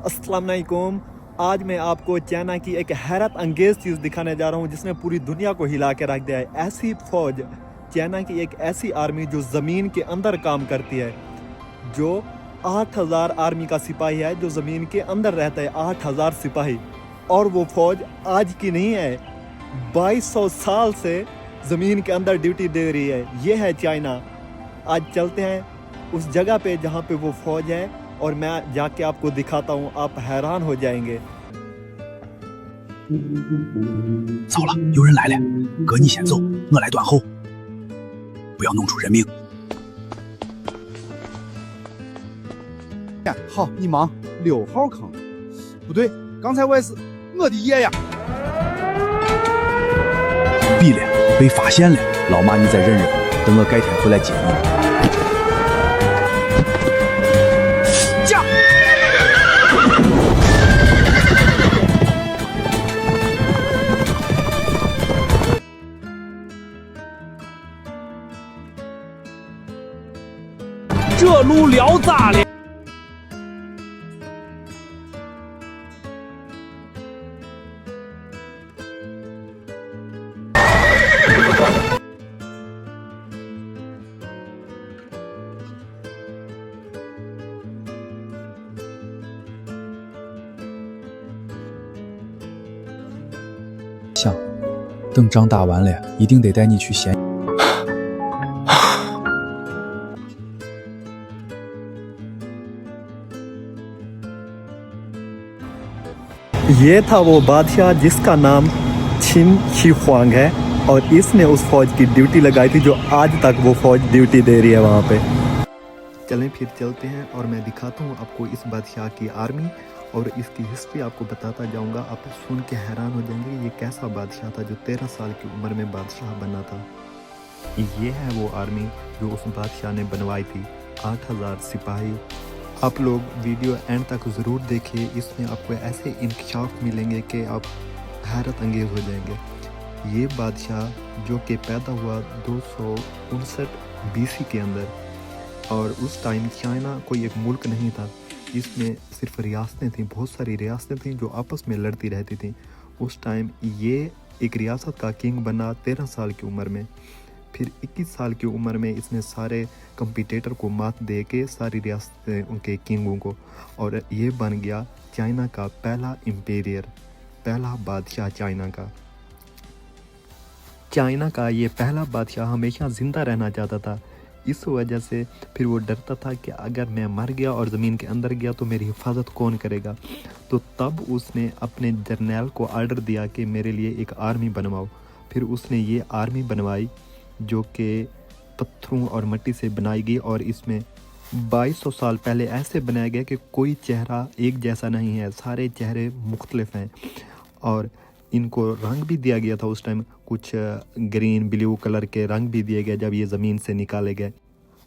अस्सलाम वालेकुम। आज मैं आपको चाइना की एक हैरत अंगेज़ चीज़ दिखाने जा रहा हूँ जिसने पूरी दुनिया को हिला के रख दिया है। ऐसी फ़ौज, चाइना की एक ऐसी आर्मी जो ज़मीन के अंदर काम करती है, जो 8000 आर्मी का सिपाही है जो ज़मीन के अंदर रहता है, 8000 सिपाही। और वो फ़ौज आज की नहीं है, 2200 साल से ज़मीन के अंदर ड्यूटी दे रही है। ये है चाइना। आज चलते हैं उस जगह पे जहाँ पे वो फ़ौज है और मैं जाके आपको दिखाता हूँ, आप हैरान हो जाएंगे। 糟了，有人来了！哥，你先走，我来断后，不要弄出人命。好，你忙6号坑。不对，刚才我也是我的爷呀！毙了，被发现了。老妈，你再忍忍，等我改天回来接你。驾！这路聊咋了？ 想，等仗打完了，一定得带你去咸。ये था वो बादशाह जिसका नाम छिन शी हुआंग है और इसने उस फौज की ड्यूटी लगाई थी जो आज तक वो फौज ड्यूटी दे रही है वहाँ पे। चलें फिर चलते हैं और मैं दिखाता हूँ आपको इस बादशाह की आर्मी और इसकी हिस्ट्री आपको बताता जाऊँगा। आप सुन के हैरान हो जाएंगे ये कैसा बादशाह था जो 13 साल की उम्र में बादशाह बना था। ये है वो आर्मी जो उस बादशाह ने बनवाई थी, 8000 सिपाही। आप लोग वीडियो एंड तक ज़रूर देखिए, इसमें आपको ऐसे इंकशाफ मिलेंगे कि आप हैरत अंगेज़ हो जाएंगे। ये बादशाह जो कि पैदा हुआ 259 BC के अंदर, और उस टाइम चाइना कोई एक मुल्क नहीं था, इसमें सिर्फ रियासतें थीं, बहुत सारी रियासतें थीं जो आपस में लड़ती रहती थीं। उस टाइम ये एक रियासत का किंग बना 13 साल की उम्र में। फिर 21 साल की उम्र में इसने सारे कंपटीटर को मात दे के सारी रियासतें उनके किंगों को, और ये बन गया चाइना का पहला इम्पीरियर, पहला बादशाह चाइना का। चाइना का ये पहला बादशाह हमेशा ज़िंदा रहना चाहता था। इस वजह से फिर वो डरता था कि अगर मैं मर गया और ज़मीन के अंदर गया तो मेरी हिफाजत कौन करेगा। तो तब उसने अपने जर्नैल को आर्डर दिया कि मेरे लिए एक आर्मी बनवाओ। फिर उसने ये आर्मी बनवाई जो कि पत्थरों और मिट्टी से बनाई गई, और इसमें 2200 साल पहले ऐसे बनाया गया कि कोई चेहरा एक जैसा नहीं है, सारे चेहरे मुख्तलिफ हैं। और इनको रंग भी दिया गया था उस टाइम, कुछ ग्रीन ब्लू कलर के रंग भी दिए गए जब ये ज़मीन से निकाले गए।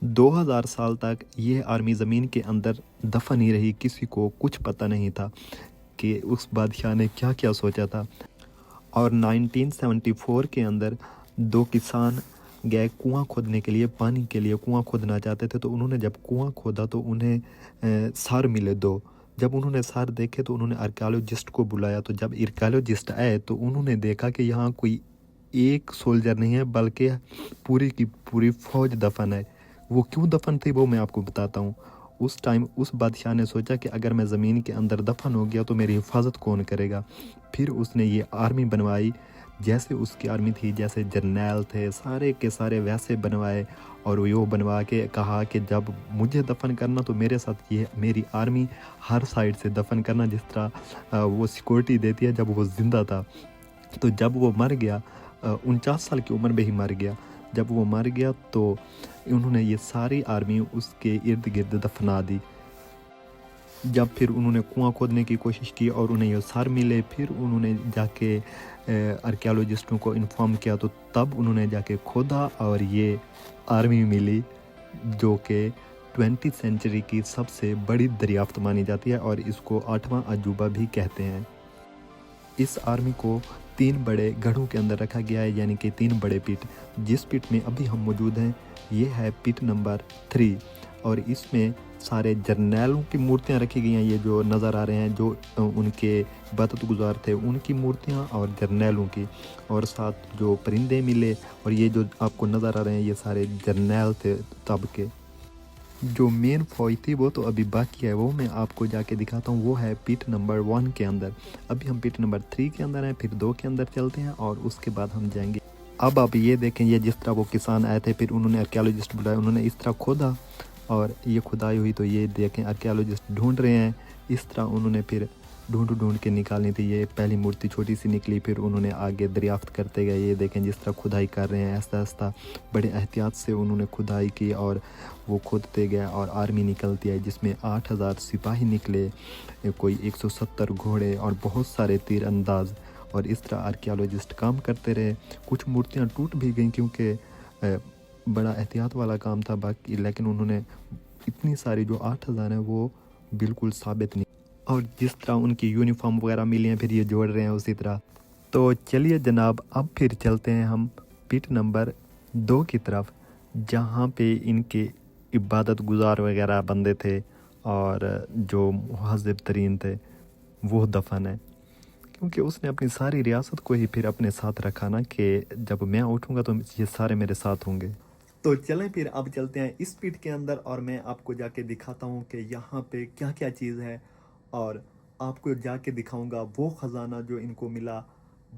2000 साल तक ये आर्मी ज़मीन के अंदर दफन ही रही, किसी को कुछ पता नहीं था कि उस बादशाह ने क्या क्या सोचा था। और 1974 के अंदर 2 किसान गए कुआं खोदने के लिए, पानी के लिए कुआं खोदना चाहते थे। तो उन्होंने जब कुआं खोदा तो उन्हें सार मिले 2। जब उन्होंने सार देखे तो उन्होंने आर्कियोलॉजिस्ट को बुलाया। तो जब आर्कियोलॉजिस्ट आए तो उन्होंने देखा कि यहाँ कोई एक सोल्जर नहीं है बल्कि पूरी की पूरी फौज दफन है। वो क्यों दफन थी वो मैं आपको बताता हूँ। उस टाइम उस बादशाह ने सोचा कि अगर मैं ज़मीन के अंदर दफन हो गया तो मेरी हिफाजत कौन करेगा। फिर उसने ये आर्मी बनवाई, जैसे उसकी आर्मी थी, जैसे जर्नैल थे सारे के सारे वैसे बनवाए। और वो बनवा के कहा कि जब मुझे दफन करना तो मेरे साथ ये मेरी आर्मी हर साइड से दफन करना, जिस तरह वो सिक्योरिटी देती है जब वो ज़िंदा था। तो जब वो मर गया, 49 साल की उम्र में ही मर गया। जब वो मर गया तो उन्होंने ये सारी आर्मी उसके इर्द गिर्द दफना दी। जब फिर उन्होंने कुआं खोदने की कोशिश की और उन्हें ये सार मिले, फिर उन्होंने जाके आर्कियोलॉजिस्टों को इन्फॉर्म किया। तो तब उन्होंने जाके खोदा और ये आर्मी मिली जो कि 20वीं सेंचुरी की सबसे बड़ी दरियाफ्त मानी जाती है और इसको 8वां अजूबा भी कहते हैं। इस आर्मी को 3 बड़े गढ़ों के अंदर रखा गया है, यानी कि 3 बड़े पिट। जिस पिट में अभी हम मौजूद हैं ये है पिट नंबर 3 और इसमें सारे जर्नैलों की मूर्तियां रखी गई हैं। ये जो नज़र आ रहे हैं जो उनके बतत गुजार थे उनकी मूर्तियां और जर्नैलों की, और साथ जो परिंदे मिले, और ये जो आपको नज़र आ रहे हैं ये सारे जर्नैल थे तब के। जो मेन फौज थी वो तो अभी बाकी है, वो मैं आपको जाके दिखाता हूँ। वो है पिट नंबर 1 के अंदर। अभी हम पिट नंबर 3 के अंदर हैं, फिर 2 के अंदर चलते हैं और उसके बाद हम जाएंगे। अब आप ये देखें, ये जिस तरह वो किसान आए थे, फिर उन्होंने आर्कियोलॉजिस्ट बुलाया, उन्होंने इस तरह खोदा और ये खुदाई हुई, तो ये देखें आर्कियोलॉजिस्ट ढूंढ रहे हैं। इस तरह उन्होंने फिर ढूंढ के निकालनी थी। ये पहली मूर्ति छोटी सी निकली, फिर उन्होंने आगे दरियाफ्त करते गए। ये देखें जिस तरह खुदाई कर रहे हैं, आहिस्ता आहिस्ता बड़े एहतियात से उन्होंने खुदाई की और वो खोदते गए और आर्मी निकलती है जिसमें 8000 सिपाही निकले, कोई 170 घोड़े और बहुत सारे तीर अंदाज। और इस तरह आर्कियोलॉजिस्ट काम करते रहे। कुछ मूर्तियाँ टूट भी गईं क्योंकि बड़ा एहतियात वाला काम था बाकी, लेकिन उन्होंने इतनी सारी जो 8000 हैं वो बिल्कुल साबित नहीं। और जिस तरह उनकी यूनिफॉर्म वगैरह मिली हैं फिर ये जोड़ रहे हैं उसी तरह। तो चलिए जनाब, अब फिर चलते हैं हम पिट नंबर 2 की तरफ, जहाँ पे इनके इबादत गुजार वगैरह बंदे थे और जो मुहज़्ज़िब तरीन थे वो दफन है। क्योंकि उसने अपनी सारी रियासत को ही फिर अपने साथ रखा ना, कि जब मैं उठूँगा तो ये सारे मेरे साथ होंगे। तो चलें फिर अब चलते हैं इस पिट के अंदर और मैं आपको जाके दिखाता हूँ कि यहाँ पे क्या क्या चीज़ है, और आपको जाके दिखाऊंगा वो ख़जाना जो इनको मिला,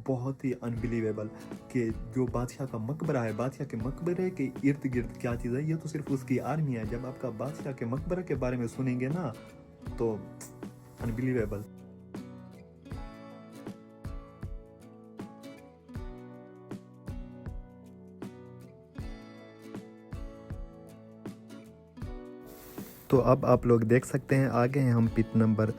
बहुत ही अनबिलीवेबल। कि जो बादशाह का मकबरा है, बादशाह के मकबरे के इर्द गिर्द क्या चीज़ है, ये तो सिर्फ उसकी आर्मी है। जब आपका बादशाह के मकबरे के बारे में सुनेंगे ना तो अनबिलीवेबल। तो अब आप लोग देख सकते हैं आगे हैं हम पिट नंबर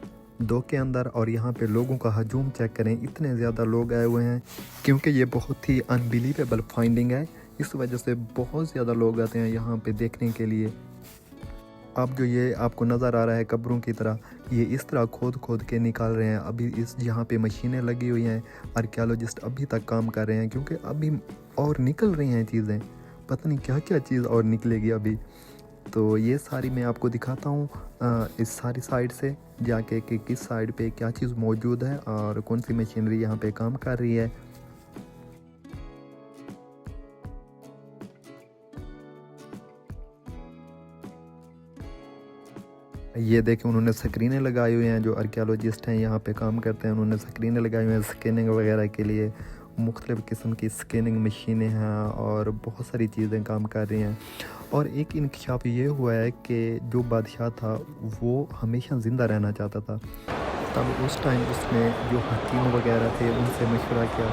2 के अंदर, और यहाँ पे लोगों का हजूम चेक करें, इतने ज़्यादा लोग आए हुए हैं क्योंकि ये बहुत ही अनबिलीवेबल फाइंडिंग है। इस वजह से बहुत ज़्यादा लोग आते हैं यहाँ पे देखने के लिए। अब जो ये आपको नज़र आ रहा है कब्रों की तरह, ये इस तरह खोद के निकाल रहे हैं। अभी इस यहाँ पे मशीनें लगी हुई हैं, आर्कियोलॉजिस्ट अभी तक काम कर रहे हैं क्योंकि अभी और निकल रही हैं चीज़ें, पता नहीं क्या क्या चीज़ और निकलेगी अभी। तो ये सारी मैं आपको दिखाता हूँ इस सारी साइड से जाके कि किस साइड पे क्या चीज़ मौजूद है और कौन सी मशीनरी यहाँ पे काम कर रही है। ये देखें उन्होंने स्क्रीनें लगाई हुई हैं, जो आर्कियोलॉजिस्ट हैं यहाँ पे काम करते हैं उन्होंने स्क्रीनें लगाई हुई हैं स्कैनिंग वगैरह के लिए। मुख्तलिफ़ किस्म की स्कैनिंग मशीनें हैं और बहुत सारी चीज़ें काम कर रही हैं। और एक इंकशाफ ये हुआ है कि जो बादशाह था वो हमेशा ज़िंदा रहना चाहता था। तब उस टाइम उसने जो हकीम वगैरह थे उनसे मशवरा किया,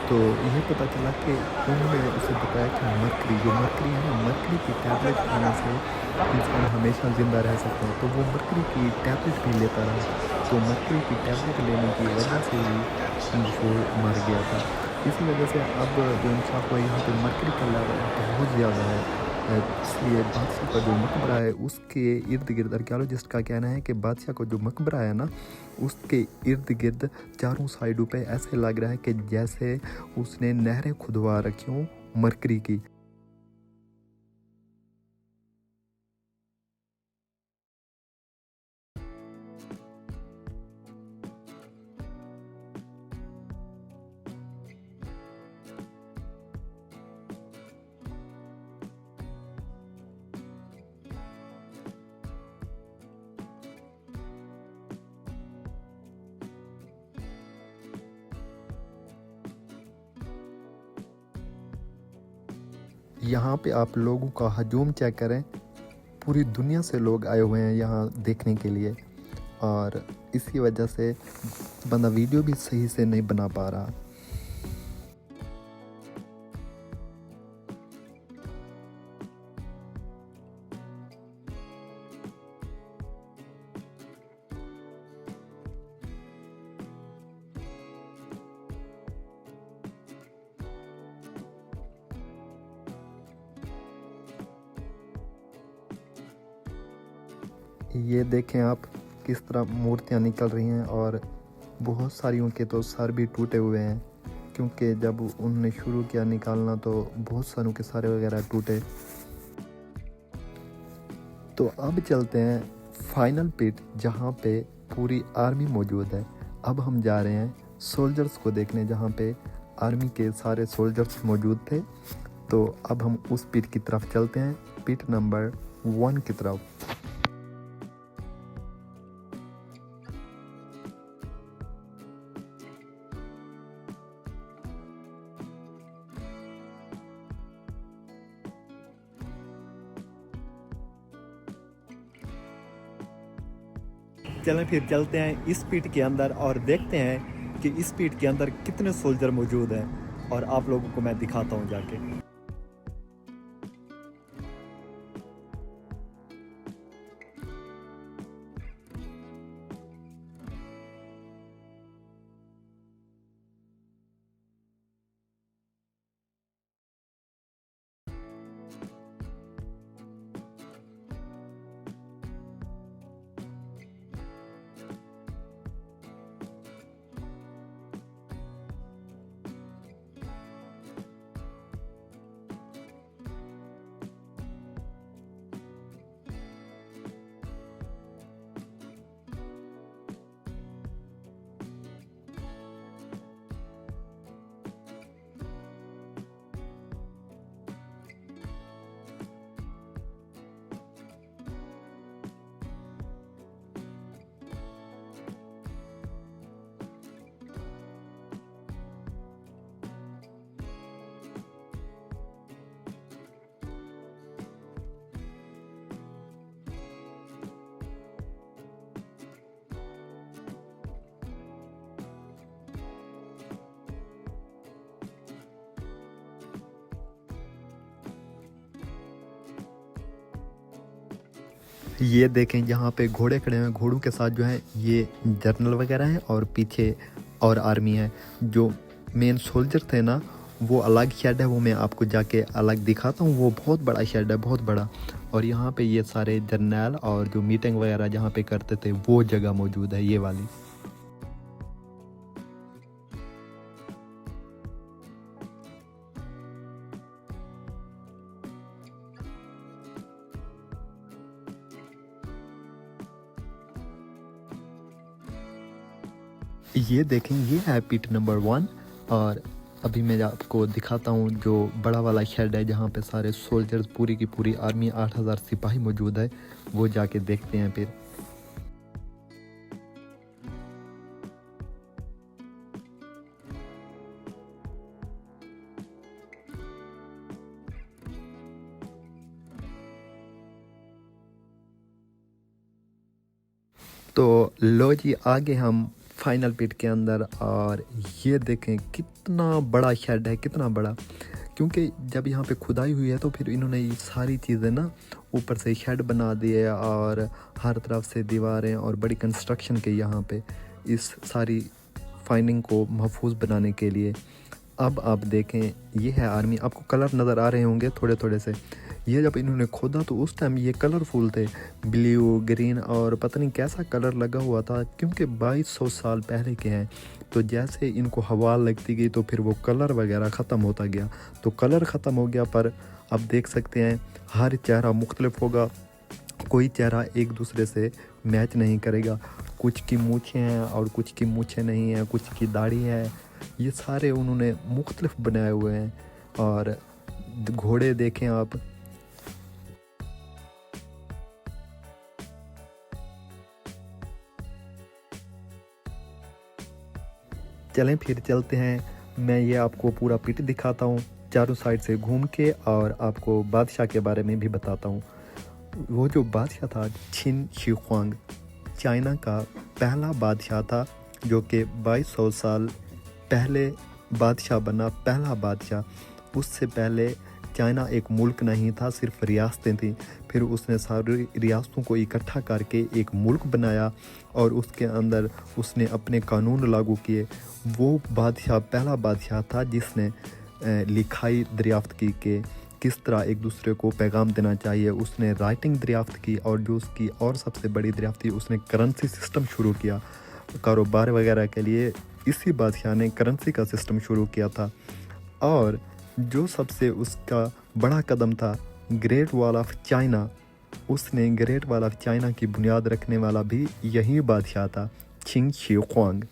तो ये पता चला कि उन्होंने उसे बताया कि मरकरी है ना, मरकरी की टैबलेट खाने से इंसान हमेशा ज़िंदा रह सकता है। तो वो मरकरी की टैबलेट भी लेता रहा, तो मरकरी की टैबलेट लेने की वजह से ही वो मर गया था। इसी वजह से अब जो इंसाफ हुआ यहाँ पे मरकरी का लेवल बहुत ज़्यादा है, इसलिए बादशाह का जो मकबरा है उसके इर्द गिर्द आर्कियोलॉजिस्ट का कहना है कि बादशाह का जो मकबरा है ना उसके इर्द गिर्द चारों साइडों पे ऐसे लग रहा है कि जैसे उसने नहरें खुदवा रखी हों मरकरी की। यहाँ पे आप लोगों का हजूम चेक करें, पूरी दुनिया से लोग आए हुए हैं यहाँ देखने के लिए, और इसी वजह से बंदा वीडियो भी सही से नहीं बना पा रहा। ये देखें आप किस तरह मूर्तियाँ निकल रही हैं, और बहुत सारियों के तो सर भी टूटे हुए हैं क्योंकि जब उन्होंने शुरू किया निकालना तो बहुत सारों के सर वगैरह टूटे। तो अब चलते हैं फाइनल पिट जहाँ पे पूरी आर्मी मौजूद है। अब हम जा रहे हैं सोल्जर्स को देखने जहाँ पे आर्मी के सारे सोल्जर्स मौजूद थे। तो अब हम उस पिट की तरफ चलते हैं, पिट नंबर 1 की तरफ। चलें फिर चलते हैं इस पिट के अंदर और देखते हैं कि इस पिट के अंदर कितने सोल्जर मौजूद हैं, और आप लोगों को मैं दिखाता हूं जाके। ये देखें यहाँ पे घोड़े खड़े हैं, घोड़ों के साथ जो है ये जर्नल वगैरह हैं और पीछे और आर्मी है। जो मेन सोल्जर थे ना, वो अलग शेड है, वो मैं आपको जाके अलग दिखाता हूँ। वो बहुत बड़ा शेड है, बहुत बड़ा। और यहाँ पे ये सारे जर्नल और जो मीटिंग वगैरह जहाँ पे करते थे वो जगह मौजूद है, ये वाली। ये देखें, ये है पिट नंबर 1। और अभी मैं आपको दिखाता हूँ जो बड़ा वाला शेड है जहाँ पे सारे सोल्जर्स, पूरी की पूरी आर्मी 8000 सिपाही मौजूद है। वो जाके देखते हैं फिर। तो लो जी, आगे हम फाइनल पिट के अंदर। और ये देखें कितना बड़ा शेड है, कितना बड़ा। क्योंकि जब यहाँ पे खुदाई हुई है तो फिर इन्होंने ये सारी चीज़ें ना ऊपर से शेड बना दिए और हर तरफ से दीवारें और बड़ी कंस्ट्रक्शन की यहाँ पे इस सारी फाइंडिंग को महफूज बनाने के लिए। अब आप देखें, ये है आर्मी। आपको कलर नज़र आ रहे होंगे थोड़े थोड़े से। ये जब इन्होंने खोदा तो उस टाइम ये कलरफुल थे, ब्लू, ग्रीन और पता नहीं कैसा कलर लगा हुआ था, क्योंकि 2200 साल पहले के हैं। तो जैसे इनको हवा लगती गई तो फिर वो कलर वगैरह ख़त्म होता गया। तो कलर ख़त्म हो गया, पर अब देख सकते हैं हर चेहरा मुख्तलिफ होगा, कोई चेहरा एक दूसरे से मैच नहीं करेगा। कुछ की मूछें हैं और कुछ की मूछें नहीं हैं, कुछ की दाढ़ी है। ये सारे उन्होंने मुख्तलिफ बनाए हुए हैं। और घोड़े देखें आप, चलें फिर चलते हैं। मैं ये आपको पूरा पिट दिखाता हूँ चारों साइड से घूम के, और आपको बादशाह के बारे में भी बताता हूँ। वो जो बादशाह था, छिन शी हुआंग, चाइना का पहला बादशाह था, जो कि 2200 साल पहले बादशाह बना, पहला बादशाह। उससे पहले चाइना एक मुल्क नहीं था, सिर्फ रियासतें थीं। फिर उसने सारी रियासतों को इकट्ठा करके एक मुल्क बनाया और उसके अंदर उसने अपने कानून लागू किए। वो बादशाह पहला बादशाह था जिसने लिखाई दरियाफ्त की कि किस तरह एक दूसरे को पैगाम देना चाहिए। उसने राइटिंग दरियाफ्त की, और जो उसकी और सबसे बड़ी दरियाफ्त थी, उसने करेंसी सिस्टम शुरू किया कारोबार वगैरह के लिए। इसी बादशाह ने करेंसी का सिस्टम शुरू किया था। और जो सबसे उसका बड़ा कदम था, ग्रेट वॉल ऑफ चाइना, उसने ग्रेट वॉल ऑफ चाइना की बुनियाद रखने वाला भी यही बादशाह था, छिंग शी ख्वांग।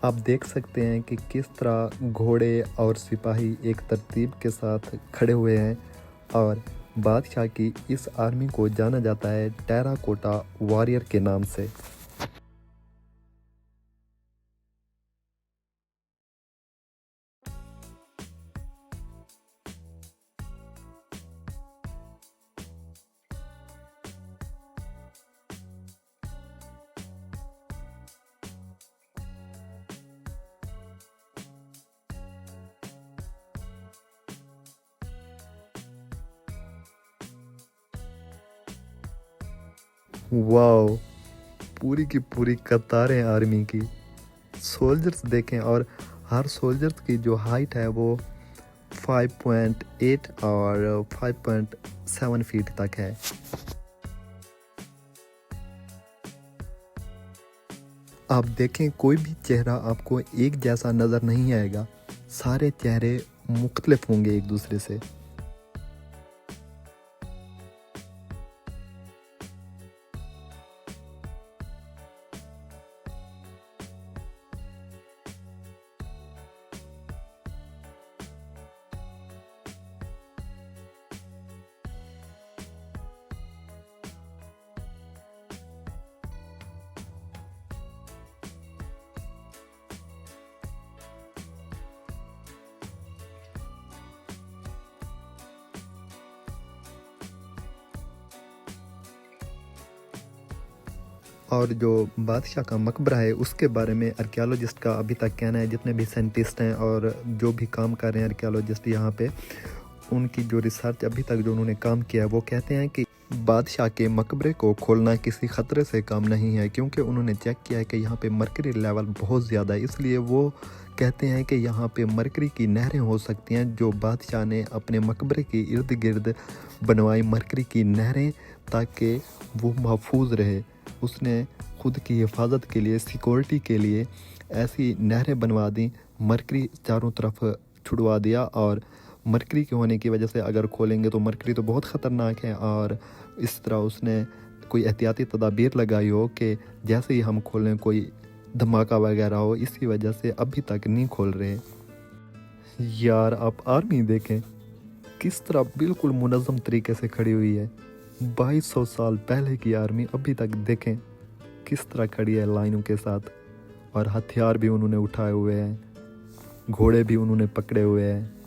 आप देख सकते हैं कि किस तरह घोड़े और सिपाही एक तरतीब के साथ खड़े हुए हैं, और बादशाह की इस आर्मी को जाना जाता है टेराकोटा वॉरियर के नाम से। वाओ, पूरी की पूरी कतारें आर्मी की। सोल्जर्स देखें, और हर सोल्जर्स की जो हाइट है वो 5.8 और 5.7 फीट तक है। आप देखें, कोई भी चेहरा आपको एक जैसा नज़र नहीं आएगा, सारे चेहरे मुख्तलिफ होंगे एक दूसरे से। और जो बादशाह का मकबरा है उसके बारे में आर्कियोलॉजिस्ट का अभी तक कहना है, जितने भी साइंटिस्ट हैं और जो भी काम कर रहे हैं आर्कियोलॉजिस्ट यहाँ पे, उनकी जो रिसर्च अभी तक जो उन्होंने काम किया है वो कहते हैं कि बादशाह के मकबरे को खोलना किसी ख़तरे से कम नहीं है, क्योंकि उन्होंने चेक किया है कि यहाँ पे मरकरी लेवल बहुत ज़्यादा है। इसलिए वो कहते हैं कि यहाँ पे मरकरी की नहरें हो सकती हैं, जो बादशाह ने अपने मकबरे के इर्द गिर्द बनवाई मरकरी की नहरें, ताकि वो महफूज रहे। उसने खुद की हिफाजत के लिए, सिक्योरिटी के लिए ऐसी नहरें बनवा दी, मरकरी चारों तरफ छुड़वा दिया। और मरकरी के होने की वजह से अगर खोलेंगे तो मरकरी तो बहुत ख़तरनाक है, और इस तरह उसने कोई एहतियाती तदाबीर लगाई हो कि जैसे ही हम खोलें कोई धमाका वगैरह हो, इसी वजह से अभी तक नहीं खोल रहे। यार आप आर्मी देखें किस तरह बिल्कुल मुनज़्ज़म तरीके से खड़ी हुई है। 2200 साल पहले की आर्मी अभी तक देखें किस तरह खड़ी है लाइनों के साथ, और हथियार भी उन्होंने उठाए हुए हैं, घोड़े भी उन्होंने पकड़े हुए हैं।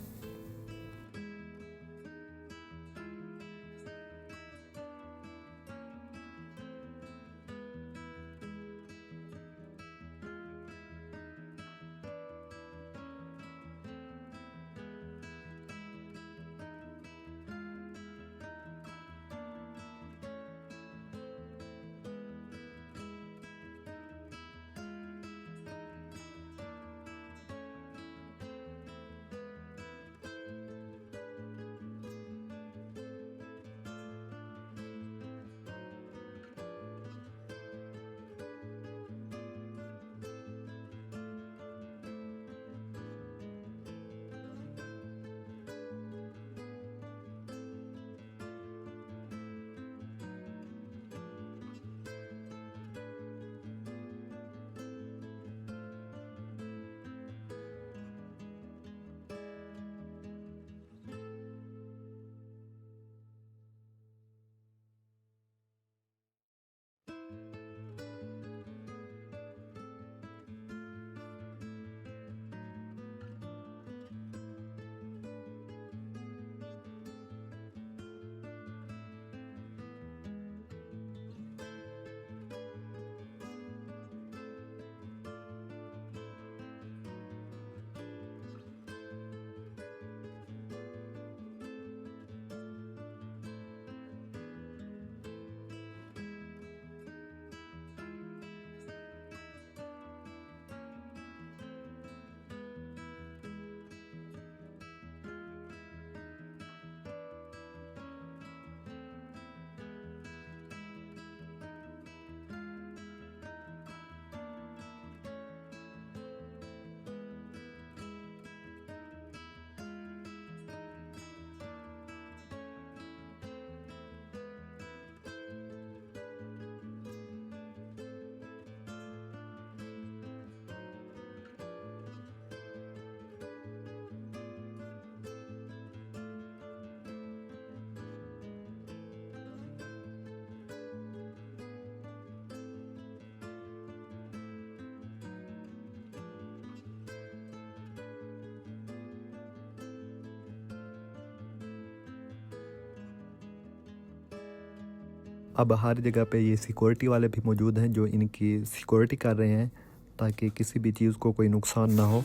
अब हर जगह पे ये सिक्योरिटी वाले भी मौजूद हैं जो इनकी सिक्योरिटी कर रहे हैं ताकि किसी भी चीज़ को कोई नुकसान ना हो।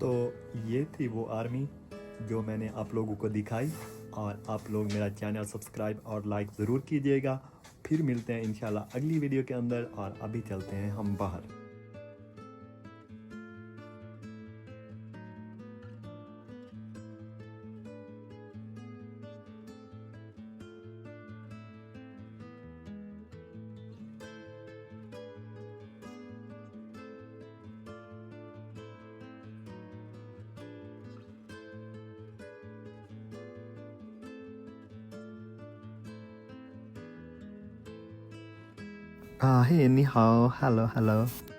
तो ये थी वो आर्मी जो मैंने आप लोगों को दिखाई, और आप लोग मेरा चैनल सब्सक्राइब और लाइक ज़रूर कीजिएगा। फिर मिलते हैं इंशाल्लाह अगली वीडियो के अंदर, और अभी चलते हैं हम बाहर। Hey, ni hao, hello, hello.